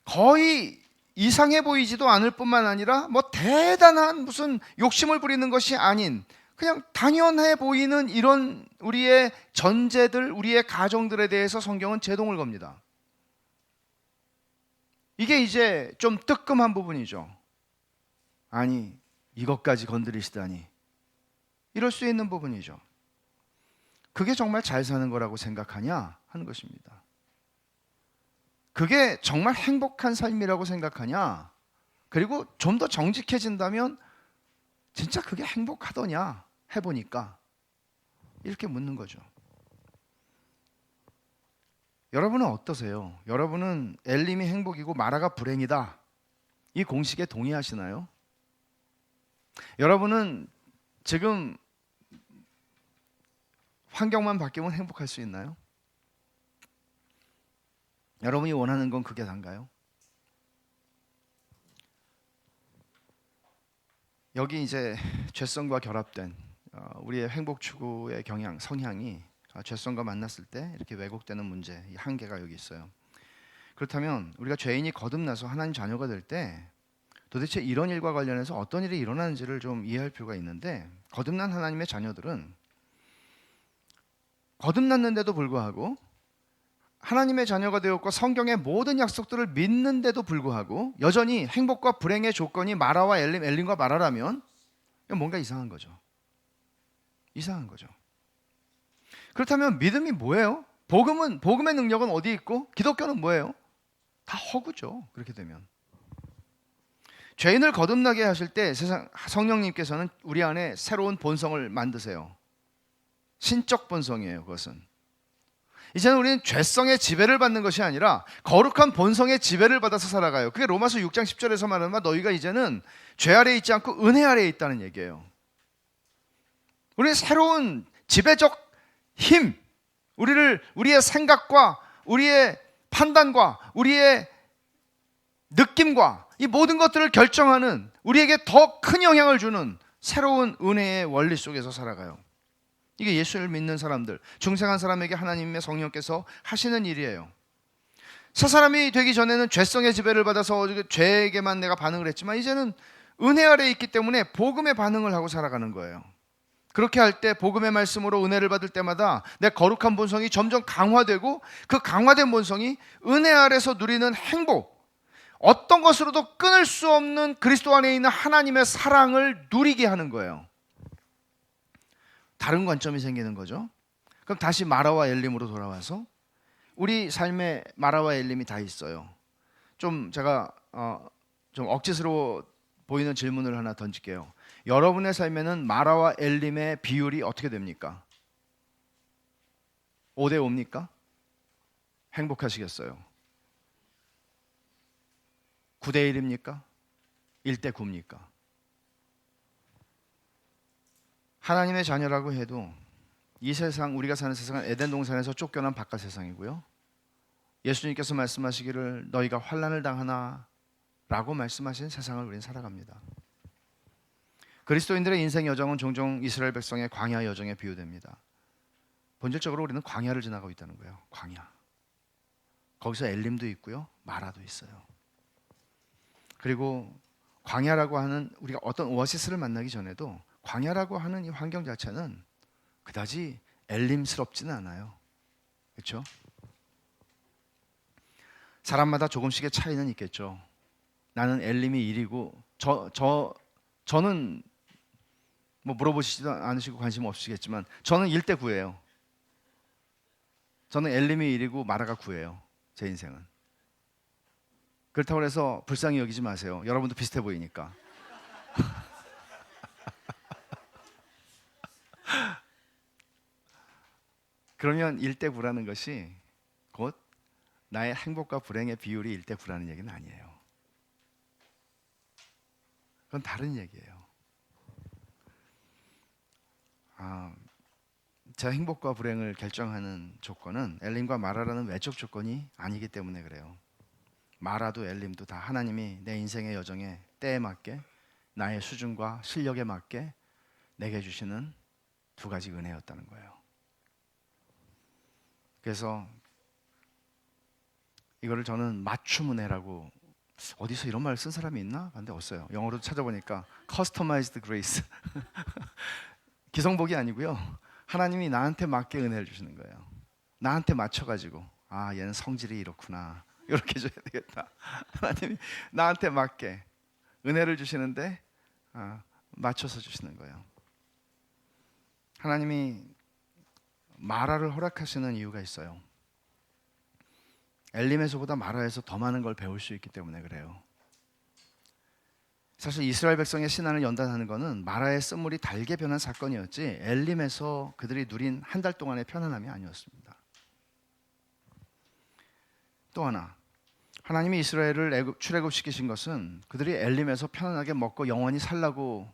거의 이상해 보이지도 않을 뿐만 아니라 뭐 대단한 무슨 욕심을 부리는 것이 아닌 그냥 당연해 보이는 이런 우리의 전제들, 우리의 가정들에 대해서 성경은 제동을 겁니다. 이게 이제 좀 뜨끔한 부분이죠. 아니, 이것까지 건드리시다니, 이럴 수 있는 부분이죠. 그게 정말 잘 사는 거라고 생각하냐 하는 것입니다. 그게 정말 행복한 삶이라고 생각하냐, 그리고 좀 더 정직해진다면 진짜 그게 행복하더냐 해보니까 이렇게 묻는 거죠. 여러분은 어떠세요? 여러분은 엘림이 행복이고 마라가 불행이다, 이 공식에 동의하시나요? 여러분은 지금 환경만 바뀌면 행복할 수 있나요? 여러분이 원하는 건 그게 단가요? 여기 이제 죄성과 결합된 우리의 행복 추구의 성향이 죄성과 만났을 때 이렇게 왜곡되는 문제, 이 한계가 여기 있어요. 그렇다면 우리가 죄인이 거듭나서 하나님 자녀가 될 때 도대체 이런 일과 관련해서 어떤 일이 일어나는지를 좀 이해할 필요가 있는데, 거듭난 하나님의 자녀들은 거듭났는데도 불구하고 하나님의 자녀가 되었고 성경의 모든 약속들을 믿는데도 불구하고 여전히 행복과 불행의 조건이 마라와 엘림, 엘림과 마라라면 뭔가 이상한 거죠. 이상한 거죠. 그렇다면 믿음이 뭐예요? 복음의 능력은 어디 있고 기독교는 뭐예요? 다 허구죠. 그렇게 되면 죄인을 거듭나게 하실 때 성령님께서는 우리 안에 새로운 본성을 만드세요. 신적 본성이에요. 그것은 이제는 우리는 죄성의 지배를 받는 것이 아니라 거룩한 본성의 지배를 받아서 살아가요. 그게 로마서 6장 10절에서 말하는 너희가 이제는 죄 아래에 있지 않고 은혜 아래에 있다는 얘기예요. 우리는 새로운 지배적 힘, 우리의 생각과 우리의 판단과 우리의 느낌과 이 모든 것들을 결정하는, 우리에게 더 큰 영향을 주는 새로운 은혜의 원리 속에서 살아가요. 이게 예수를 믿는 사람들, 중생한 사람에게 하나님의 성령께서 하시는 일이에요. 새 사람이 되기 전에는 죄성의 지배를 받아서 죄에게만 내가 반응을 했지만 이제는 은혜 아래에 있기 때문에 복음에 반응을 하고 살아가는 거예요. 그렇게 할 때 복음의 말씀으로 은혜를 받을 때마다 내 거룩한 본성이 점점 강화되고 그 강화된 본성이 은혜 아래서 누리는 행복, 어떤 것으로도 끊을 수 없는 그리스도 안에 있는 하나님의 사랑을 누리게 하는 거예요. 다른 관점이 생기는 거죠. 그럼 다시 마라와 엘림으로 돌아와서 우리 삶에 마라와 엘림이 다 있어요. 좀 제가 좀 억지스러워 보이는 질문을 하나 던질게요. 여러분의 삶에는 마라와 엘림의 비율이 어떻게 됩니까? 5대 5입니까? 행복하시겠어요? 9대 1입니까? 1대 9입니까? 하나님의 자녀라고 해도 이 세상, 우리가 사는 세상은 에덴 동산에서 쫓겨난 바깥 세상이고요. 예수님께서 말씀하시기를 너희가 환난을 당하나 라고 말씀하신 세상을 우리는 살아갑니다. 그리스도인들의 인생 여정은 종종 이스라엘 백성의 광야 여정에 비유됩니다. 본질적으로 우리는 광야를 지나가고 있다는 거예요. 광야. 거기서 엘림도 있고요, 마라도 있어요. 그리고 광야라고 하는, 우리가 어떤 오아시스를 만나기 전에도 광야라고 하는 이 환경 자체는 그다지 엘림스럽지는 않아요. 그렇죠? 사람마다 조금씩의 차이는 있겠죠. 나는 엘림이 1이고 저는 뭐 물어보시지도 않으시고 관심 없으시겠지만 저는 1대 9예요. 저는 엘림이 1이고 마라가 9예요. 제 인생은. 그렇다고 해서 불쌍히 여기지 마세요. 여러분도 비슷해 보이니까. 그러면 1대 9라는 것이 곧 나의 행복과 불행의 비율이 1대 9라는 얘기는 아니에요. 그건 다른 얘기예요. 제 행복과 불행을 결정하는 조건은 엘림과 마라라는 외적 조건이 아니기 때문에 그래요. 마라도 엘림도 다 하나님이 내 인생의 여정에 때에 맞게 나의 수준과 실력에 맞게 내게 주시는 두 가지 은혜였다는 거예요. 그래서 이거를 저는 맞춤 은혜라고, 어디서 이런 말을 쓴 사람이 있나? 근데 없어요. 영어로 찾아보니까 customized grace. 기성복이 아니고요. 하나님이 나한테 맞게 은혜를 주시는 거예요. 나한테 맞춰가지고 얘는 성질이 이렇구나, 이렇게 줘야 되겠다. 하나님이 나한테 맞게 은혜를 주시는데 맞춰서 주시는 거예요. 하나님이 마라를 허락하시는 이유가 있어요. 엘림에서보다 마라에서 더 많은 걸 배울 수 있기 때문에 그래요. 사실 이스라엘 백성의 신앙을 연단하는 것은 마라의 쓴물이 달게 변한 사건이었지 엘림에서 그들이 누린 한 달 동안의 편안함이 아니었습니다. 또 하나, 하나님이 이스라엘을 출애굽시키신 것은 그들이 엘림에서 편안하게 먹고 영원히 살라고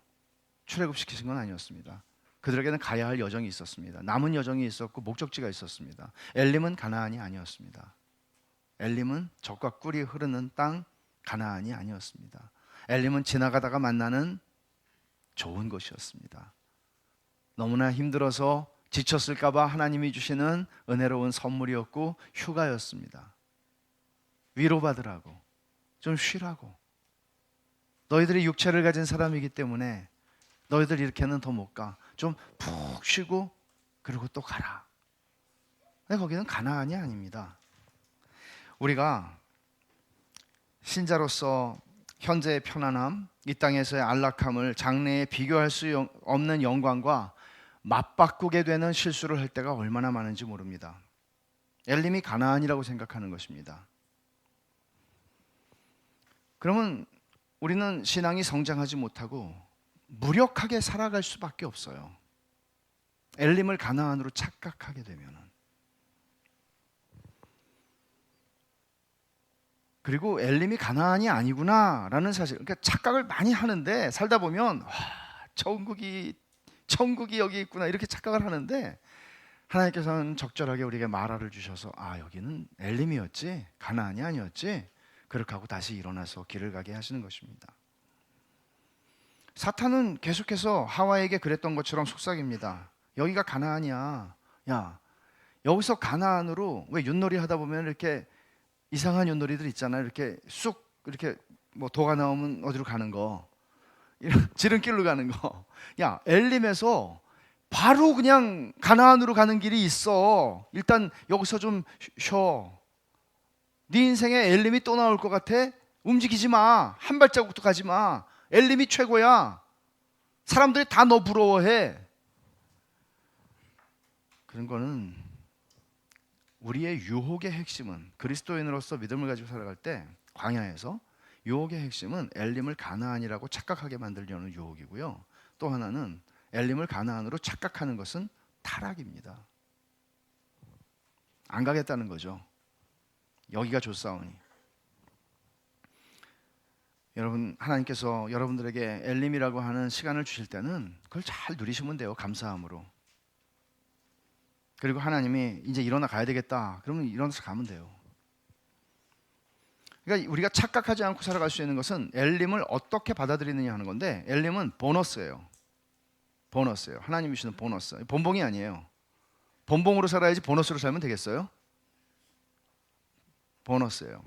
출애굽시키신 건 아니었습니다. 그들에게는 가야 할 여정이 있었습니다. 남은 여정이 있었고 목적지가 있었습니다. 엘림은 가나안이 아니었습니다. 엘림은 젖과 꿀이 흐르는 땅 가나안이 아니었습니다. 엘림은 지나가다가 만나는 좋은 곳이었습니다. 너무나 힘들어서 지쳤을까 봐 하나님이 주시는 은혜로운 선물이었고 휴가였습니다. 위로받으라고, 좀 쉬라고. 너희들이 육체를 가진 사람이기 때문에 너희들 이렇게는 더 못 가. 좀 푹 쉬고 그리고 또 가라. 근데 거기는 가나안이 아닙니다. 우리가 신자로서 현재의 편안함, 이 땅에서의 안락함을 장래에 비교할 수 없는 영광과 맞바꾸게 되는 실수를 할 때가 얼마나 많은지 모릅니다. 엘림이 가나안이라고 생각하는 것입니다. 그러면 우리는 신앙이 성장하지 못하고 무력하게 살아갈 수밖에 없어요. 엘림을 가나안으로 착각하게 되면은. 그리고 엘림이 가나안이 아니구나라는 사실, 그러니까 착각을 많이 하는데 살다 보면 천국이 여기 있구나 이렇게 착각을 하는데, 하나님께서는 적절하게 우리에게 말화를 주셔서 여기는 엘림이었지 가나안이 아니었지, 그렇게 하고 다시 일어나서 길을 가게 하시는 것입니다. 사탄은 계속해서 하와에게 그랬던 것처럼 속삭입니다. 여기가 가나안이야. 야, 여기서 가나안으로, 왜 윷놀이 하다 보면 이렇게 이상한 윷놀이들 있잖아요. 이렇게 쑥 이렇게 뭐 도가 나오면 어디로 가는 거, 이런 지름길로 가는 거. 야, 엘림에서 바로 그냥 가나안으로 가는 길이 있어. 일단 여기서 좀 쉬어. 네 인생에 엘림이 또 나올 것 같아? 움직이지 마. 한 발자국도 가지 마. 엘림이 최고야. 사람들이 다 너 부러워해. 그런 거는, 우리의 유혹의 핵심은, 그리스도인으로서 믿음을 가지고 살아갈 때 광야에서 유혹의 핵심은 엘림을 가나안이라고 착각하게 만들려는 유혹이고요. 또 하나는 엘림을 가나안으로 착각하는 것은 타락입니다. 안 가겠다는 거죠. 여기가 좋사오니. 여러분, 하나님께서 여러분들에게 엘림이라고 하는 시간을 주실 때는 그걸 잘 누리시면 돼요. 감사함으로. 그리고 하나님이 이제 일어나 가야 되겠다, 그러면 일어나서 가면 돼요. 그러니까 우리가 착각하지 않고 살아갈 수 있는 것은 엘림을 어떻게 받아들이느냐 하는 건데, 엘림은 보너스예요. 보너스예요. 하나님이 주시는 보너스. 본봉이 아니에요. 본봉으로 살아야지 보너스로 살면 되겠어요? 보너스예요.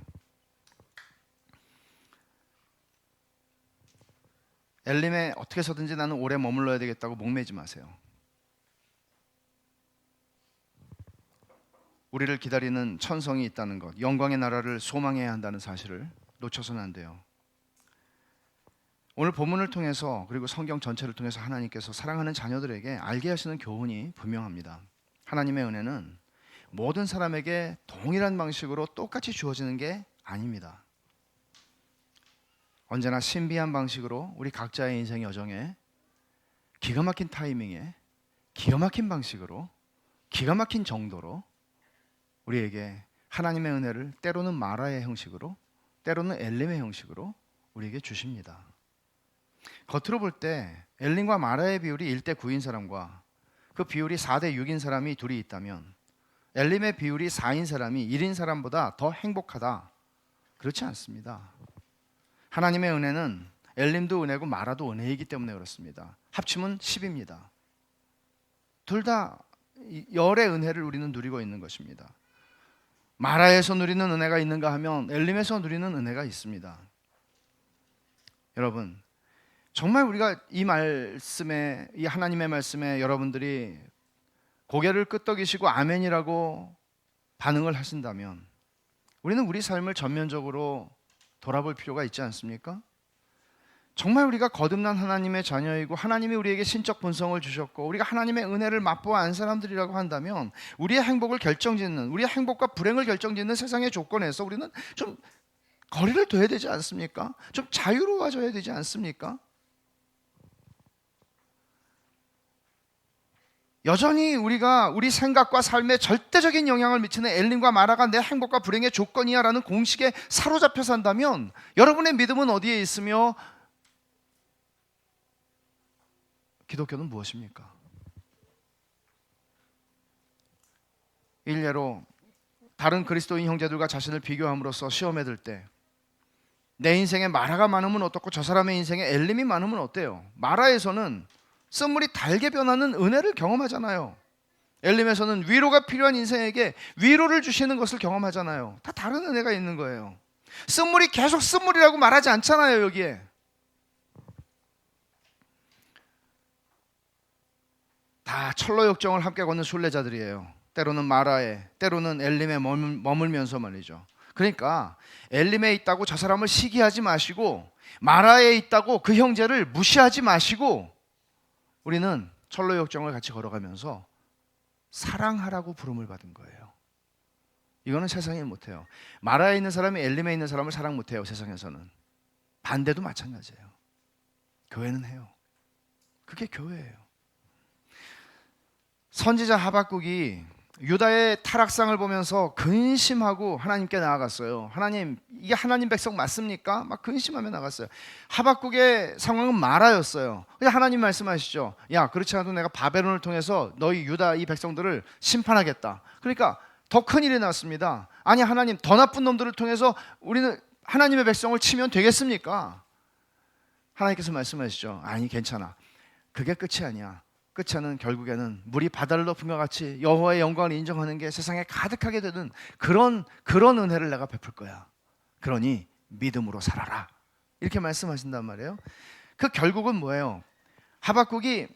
엘림에 어떻게 해서든지 나는 오래 머물러야 되겠다고 목매지 마세요. 우리를 기다리는 천성이 있다는 것, 영광의 나라를 소망해야 한다는 사실을 놓쳐서는 안 돼요. 오늘 본문을 통해서, 그리고 성경 전체를 통해서 하나님께서 사랑하는 자녀들에게 알게 하시는 교훈이 분명합니다. 하나님의 은혜는 모든 사람에게 동일한 방식으로 똑같이 주어지는 게 아닙니다. 언제나 신비한 방식으로 우리 각자의 인생 여정에 기가 막힌 타이밍에 기가 막힌 방식으로 기가 막힌 정도로 우리에게 하나님의 은혜를 때로는 마라의 형식으로, 때로는 엘림의 형식으로 우리에게 주십니다. 겉으로 볼 때 엘림과 마라의 비율이 1대 9인 사람과 그 비율이 4대 6인 사람이 둘이 있다면, 엘림의 비율이 4인 사람이 1인 사람보다 더 행복하다, 그렇지 않습니다. 하나님의 은혜는 엘림도 은혜고 마라도 은혜이기 때문에 그렇습니다. 합치면 10입니다. 둘 다 열의 은혜를 우리는 누리고 있는 것입니다. 마라에서 누리는 은혜가 있는가 하면 엘림에서 누리는 은혜가 있습니다. 여러분, 정말 우리가 이 말씀에, 이 하나님의 말씀에 여러분들이 고개를 끄덕이시고 아멘이라고 반응을 하신다면, 우리는 우리 삶을 전면적으로 돌아볼 필요가 있지 않습니까? 정말 우리가 거듭난 하나님의 자녀이고 하나님이 우리에게 신적 본성을 주셨고 우리가 하나님의 은혜를 맛보아 안 사람들이라고 한다면, 우리의 행복을 결정짓는, 우리의 행복과 불행을 결정짓는 세상의 조건에서 우리는 좀 거리를 둬야 되지 않습니까? 좀 자유로워져야 되지 않습니까? 여전히 우리가 우리 생각과 삶에 절대적인 영향을 미치는 엘림과 마라가 내 행복과 불행의 조건이야 라는 공식에 사로잡혀 산다면, 여러분의 믿음은 어디에 있으며 기독교는 무엇입니까? 일례로 다른 그리스도인 형제들과 자신을 비교함으로써 시험에 들 때, 내 인생에 마라가 많으면 어떻고 저 사람의 인생에 엘림이 많으면 어때요? 마라에서는 쓴물이 달게 변하는 은혜를 경험하잖아요. 엘림에서는 위로가 필요한 인생에게 위로를 주시는 것을 경험하잖아요. 다 다른 은혜가 있는 거예요. 쓴물이 계속 쓴물이라고 말하지 않잖아요. 여기에 다 철로 역정을 함께 걷는 순례자들이에요. 때로는 마라에, 때로는 엘림에 머물면서 말이죠. 그러니까 엘림에 있다고 저 사람을 시기하지 마시고, 마라에 있다고 그 형제를 무시하지 마시고, 우리는 철로 역정을 같이 걸어가면서 사랑하라고 부름을 받은 거예요. 이거는 세상이 못해요. 마라에 있는 사람이 엘림에 있는 사람을 사랑 못해요. 세상에서는. 반대도 마찬가지예요. 교회는 해요. 그게 교회예요. 선지자 하박국이 유다의 타락상을 보면서 근심하고 하나님께 나아갔어요. 하나님, 이게 하나님 백성 맞습니까? 막 근심하며 나갔어요. 하박국의 상황은 마라였어요. 그냥 하나님 말씀하시죠. 야, 그렇지 않아도 내가 바벨론을 통해서 너희 유다 이 백성들을 심판하겠다. 그러니까 더 큰 일이 났습니다. 아니, 하나님, 더 나쁜 놈들을 통해서 우리는 하나님의 백성을 치면 되겠습니까? 하나님께서 말씀하시죠. 아니, 괜찮아. 그게 끝이 아니야. 끝은 결국에는 물이 바다를 덮은 것 같이 여호와의 영광을 인정하는 게 세상에 가득하게 되는 그런 은혜를 내가 베풀 거야. 그러니 믿음으로 살아라. 이렇게 말씀하신단 말이에요. 그 결국은 뭐예요? 하박국이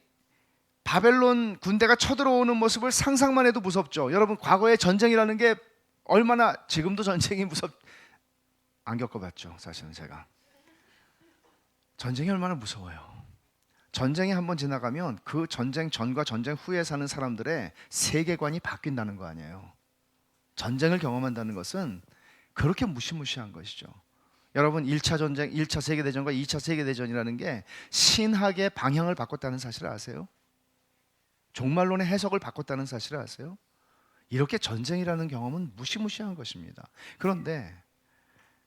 바벨론 군대가 쳐들어오는 모습을 상상만 해도 무섭죠. 여러분, 과거에 전쟁이라는 게 얼마나, 지금도 전쟁이 안 겪어봤죠. 사실은 제가 전쟁이 얼마나 무서워요. 전쟁이 한번 지나가면 그 전쟁 전과 전쟁 후에 사는 사람들의 세계관이 바뀐다는 거 아니에요. 전쟁을 경험한다는 것은 그렇게 무시무시한 것이죠. 여러분, 1차 전쟁, 1차 세계대전과 2차 세계대전이라는 게 신학의 방향을 바꿨다는 사실을 아세요? 종말론의 해석을 바꿨다는 사실을 아세요? 이렇게 전쟁이라는 경험은 무시무시한 것입니다. 그런데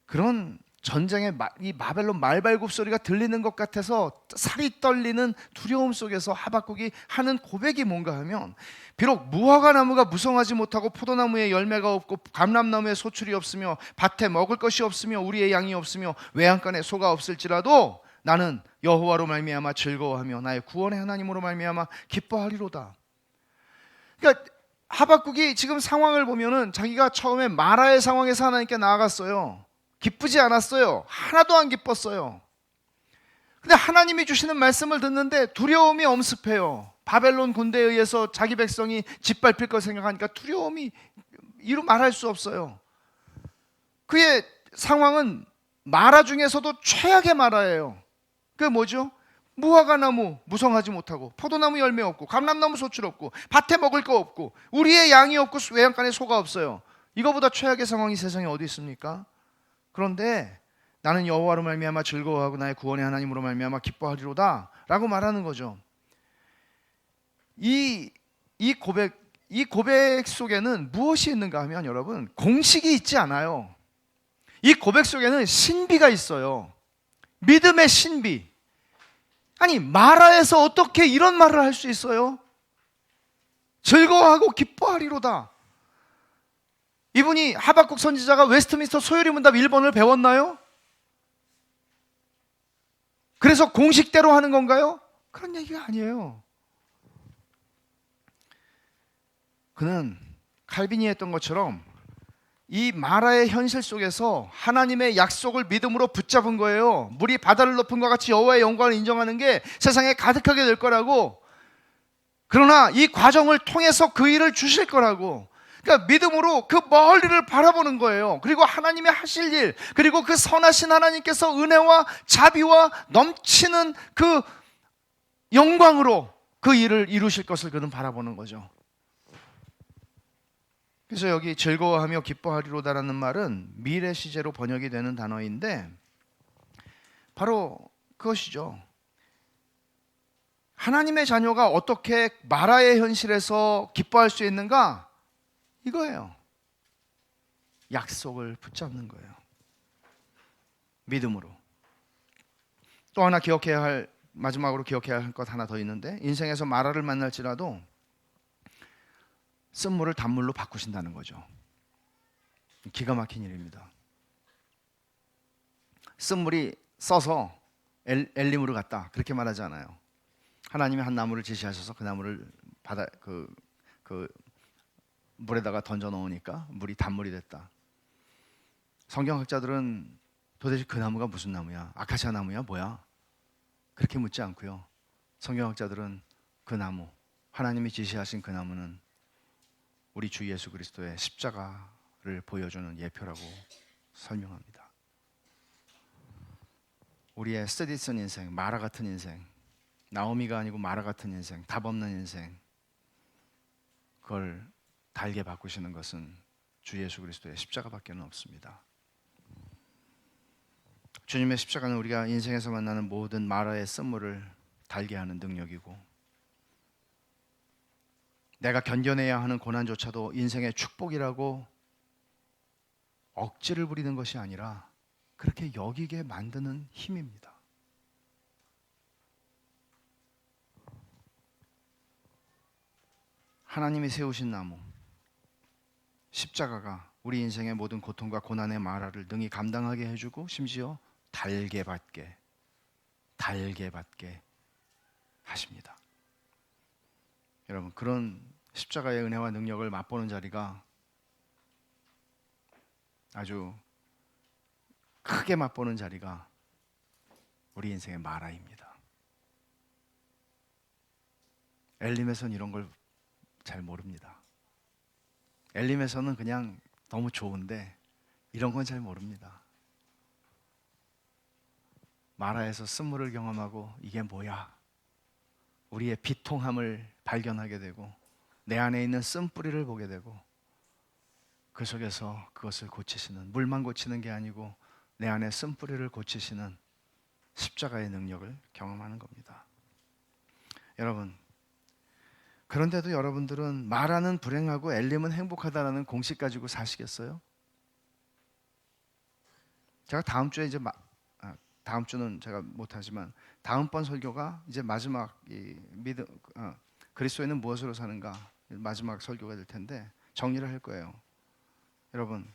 그런 전쟁의 이 바벨론 말발굽 소리가 들리는 것 같아서 살이 떨리는 두려움 속에서 하박국이 하는 고백이 뭔가 하면, 비록 무화과 나무가 무성하지 못하고 포도나무에 열매가 없고 감람나무에 소출이 없으며 밭에 먹을 것이 없으며 우리의 양이 없으며 외양간에 소가 없을지라도 나는 여호와로 말미암아 즐거워하며 나의 구원의 하나님으로 말미암아 기뻐하리로다. 그러니까 하박국이 지금 상황을 보면은 자기가 처음에 마라의 상황에서 하나님께 나아갔어요. 기쁘지 않았어요. 하나도 안 기뻤어요. 근데 하나님이 주시는 말씀을 듣는데 두려움이 엄습해요. 바벨론 군대에 의해서 자기 백성이 짓밟힐 걸 생각하니까 두려움이 이루 말할 수 없어요. 그의 상황은 마라 중에서도 최악의 마라예요. 그게 뭐죠? 무화과 나무 무성하지 못하고 포도나무 열매 없고 감람나무 소출 없고 밭에 먹을 거 없고 우리의 양이 없고 외양간에 소가 없어요. 이거보다 최악의 상황이 세상에 어디 있습니까? 그런데 나는 여호와로 말미암아 즐거워하고 나의 구원의 하나님으로 말미암아 기뻐하리로다 라고 말하는 거죠. 이 고백 속에는 무엇이 있는가 하면, 여러분, 공식이 있지 않아요. 이 고백 속에는 신비가 있어요. 믿음의 신비. 아니, 마라에서 어떻게 이런 말을 할 수 있어요? 즐거워하고 기뻐하리로다. 이분이, 하박국 선지자가 웨스트민스터 소요리 문답 1번을 배웠나요? 그래서 공식대로 하는 건가요? 그런 얘기가 아니에요. 그는 칼빈이 했던 것처럼 이 마라의 현실 속에서 하나님의 약속을 믿음으로 붙잡은 거예요. 물이 바다를 덮은 것 같이 여호와의 영광을 인정하는 게 세상에 가득하게 될 거라고. 그러나 이 과정을 통해서 그 일을 주실 거라고. 그러니까 믿음으로 그 멀리를 바라보는 거예요. 그리고 하나님의 하실 일, 그리고 그 선하신 하나님께서 은혜와 자비와 넘치는 그 영광으로 그 일을 이루실 것을 그는 바라보는 거죠. 그래서 여기 즐거워하며 기뻐하리로다라는 말은 미래 시제로 번역이 되는 단어인데 바로 그것이죠. 하나님의 자녀가 어떻게 마라의 현실에서 기뻐할 수 있는가? 이거예요. 약속을 붙잡는 거예요. 믿음으로. 또 하나 마지막으로 기억해야 할 것 하나 더 있는데, 인생에서 마라를 만날지라도 쓴물을 단물로 바꾸신다는 거죠. 기가 막힌 일입니다. 쓴물이 써서 엘림으로 갔다, 그렇게 말하지 않아요. 하나님이 한 나무를 제시하셔서 그 나무를 물에다가 던져 넣으니까 물이 단물이 됐다. 성경학자들은 도대체 그 나무가 무슨 나무야? 아카시아 나무야? 뭐야? 그렇게 묻지 않고요. 성경학자들은 그 나무, 하나님이 지시하신 그 나무는 우리 주 예수 그리스도의 십자가를 보여주는 예표라고 설명합니다. 우리의 스테디슨 인생, 마라 같은 인생, 나오미가 아니고 마라 같은 인생, 답 없는 인생, 그걸 달게 바꾸시는 것은 주 예수 그리스도의 십자가밖에는 없습니다. 주님의 십자가는 우리가 인생에서 만나는 모든 마라의 쓴물을 달게 하는 능력이고, 내가 견뎌내야 하는 고난조차도 인생의 축복이라고 억지를 부리는 것이 아니라 그렇게 여기게 만드는 힘입니다. 하나님이 세우신 나무 십자가가 우리 인생의 모든 고통과 고난의 마라를 능히 감당하게 해주고, 심지어 달게 받게 하십니다. 여러분, 그런 십자가의 은혜와 능력을 맛보는 자리가, 아주 크게 맛보는 자리가 우리 인생의 마라입니다. 엘림에서는 이런 걸 잘 모릅니다. 엘림에서는 그냥 너무 좋은데 이런 건 잘 모릅니다. 마라에서 쓴물을 경험하고 이게 뭐야? 우리의 비통함을 발견하게 되고, 내 안에 있는 쓴뿌리를 보게 되고, 그 속에서 그것을 고치시는, 물만 고치는 게 아니고 내 안에 쓴뿌리를 고치시는 십자가의 능력을 경험하는 겁니다. 여러분, 그런데도 여러분들은 마라는 불행하고 엘림은 행복하다라는 공식 가지고 사시겠어요? 제가 다음 주에 다음 주는 제가 못하지만 다음번 설교가 이제 마지막 그리스도인은 무엇으로 사는가 마지막 설교가 될 텐데 정리를 할 거예요. 여러분,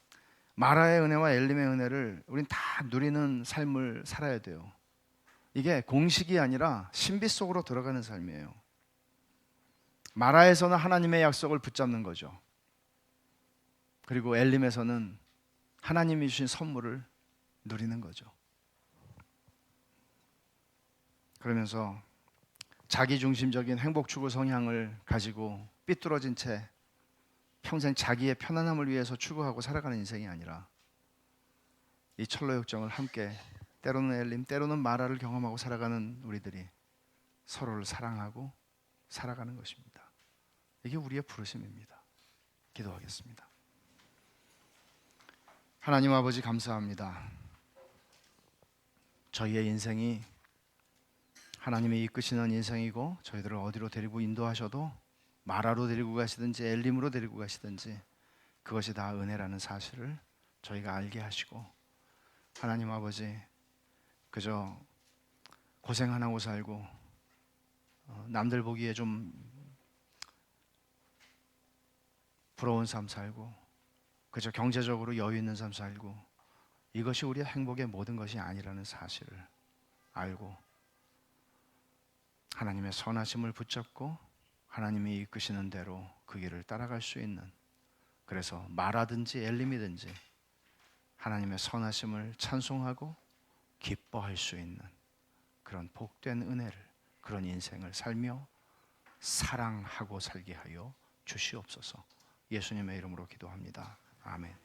마라의 은혜와 엘림의 은혜를 우린 다 누리는 삶을 살아야 돼요. 이게 공식이 아니라 신비 속으로 들어가는 삶이에요. 마라에서는 하나님의 약속을 붙잡는 거죠. 그리고 엘림에서는 하나님이 주신 선물을 누리는 거죠. 그러면서 자기중심적인 행복 추구 성향을 가지고 삐뚤어진 채 평생 자기의 편안함을 위해서 추구하고 살아가는 인생이 아니라, 이 철로역정을 함께 때로는 엘림, 때로는 마라를 경험하고 살아가는 우리들이 서로를 사랑하고 살아가는 것입니다. 이게 우리의 부르심입니다. 기도하겠습니다. 하나님 아버지, 감사합니다. 저희의 인생이 하나님이 이끄시는 인생이고, 저희들을 어디로 데리고 인도하셔도 마라로 데리고 가시든지 엘림으로 데리고 가시든지 그것이 다 은혜라는 사실을 저희가 알게 하시고, 하나님 아버지, 그저 고생 안 하고 살고 남들 보기에 좀 부러운 삶 살고 그저 경제적으로 여유 있는 삶 살고, 이것이 우리의 행복의 모든 것이 아니라는 사실을 알고 하나님의 선하심을 붙잡고 하나님이 이끄시는 대로 그 길을 따라갈 수 있는, 그래서 마라든지 엘림이든지 하나님의 선하심을 찬송하고 기뻐할 수 있는 그런 복된 은혜를, 그런 인생을 살며 사랑하고 살게 하여 주시옵소서. 예수님의 이름으로 기도합니다. 아멘.